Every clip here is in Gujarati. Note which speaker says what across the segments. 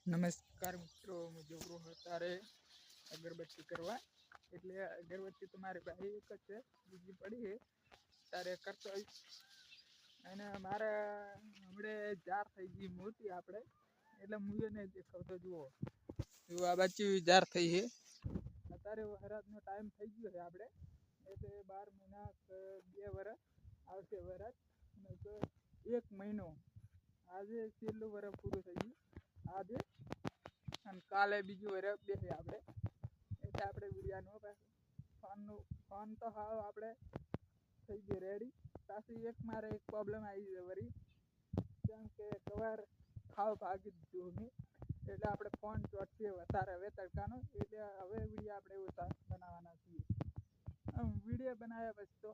Speaker 1: નમસ્કાર મિત્રો, હું જોગરો અત્યારે અગરબત્તી કરવા. એટલે અગરબત્તી તો મારી પાસે એક જ છે, બીજી પડી છે તારે કરતો આવીશ. અને મારે હમણે જાર થઈ ગઈ મોટી આપણે, એટલે હું એને દેખાવતો જુઓ આ બાજુ જાર થઈ છે. અત્યારે વરસાદનો ટાઈમ થઈ ગયો છે આપણે, એટલે 12 મહિના 2 વર્ષ આવશે. વરસ 1 મહિનો આજે છેલ્લું વરસ પૂરું થઈ ગયું આજે, અને કાલે બીજું વરસ બેસે આપણે. એટલે આપણે વિડીયાનો ફોન તો હાવ આપણે થઈ ગયો રેડી. પાછી એક મારે એક પ્રોબ્લેમ આવી છે વળી, કેમ કે કવાર ખાવ ભાગી દીધું મેં, એટલે આપણે ફોન ચોટશે વધારે હવે તડકાનો, એટલે હવે વિડીયો આપણે ઓછા બનાવવાના છીએ. વિડીયો બનાવ્યા પછી તો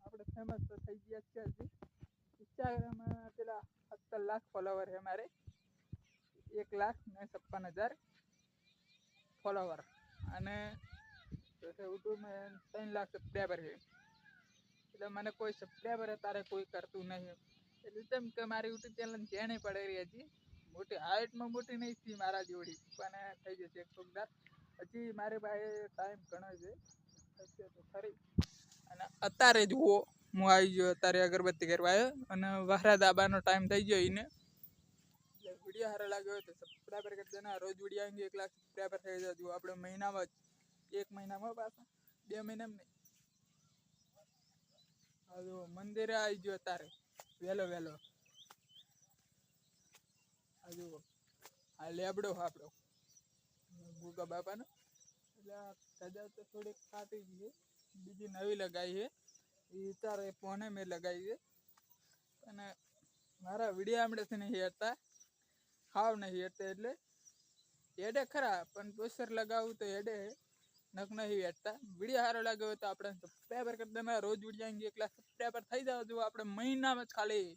Speaker 1: આપણે ફેમસ તો થઈ ગયા જ છે. હજી ઇન્સ્ટાગ્રામમાં પેલા 17 લાખ ફોલોવર છે મારે, 1,56,000 ફોલોવર, અને યુટ્યુબમાં 3 લાખ સબસ્ક્રાઈબર છે. એટલે મને કોઈ સબસ્ક્રાઈબર અત્યારે કોઈ કરતું નહીં, એટલે તેમ કે મારી યુટ્યુબ ચેનલ જેણે પડેલી હતી મોટી, હાઇટમાં મોટી નહીં થઈ મારા જોડી, પણ થઈ જશે એક ટોકદાર. હજી મારી પાસે ટાઈમ ઘણો છે, થશે તો ખરી. અને અત્યારે જુઓ હું આવી ગયો, અત્યારે અગરબત્તી કરવા આવ્યો, અને વહરા દાબાનો ટાઈમ થઈ ગયો એને. વિડીયો સારો લાગ્યો હોય તો સબસ્ક્રાઈબર કરી દેના. રોજ વિડીયો આવીને 1 લાખ સબસ્ક્રાઈબર થઈ જાય. જો આપણે મહિનામાં જ 1 મહિનામાં પાછા 2 મહિનામાં નહીં. હવે મંદિરે આવી ગયો અત્યારે વહેલો. હજુ આ લેબડો આપણો ગુગા બાપાનો, એટલે સજા તો થોડીક કાઢી છે, બીજી નવી લગાવી છે એ તારે ફોને મેં લગાવી છે. અને મારા વિડીયો હમણાંથી નહીં હેરતા, ખાવ નહીં હેરતા, એટલે હેડે ખરા પણ પોસ્ટર લગાવું તો હેડે નખ નહીં હેડતા. વિડીયો સારો લાગ્યો હોય તો આપણે સબસ્ક્રાઈબર કરી દેના. રોજ વિડીયો 1 લાખ સબસ્ક્રાઈબર થઈ જાવ. જો આપણે મહિનામાં જ ખાલી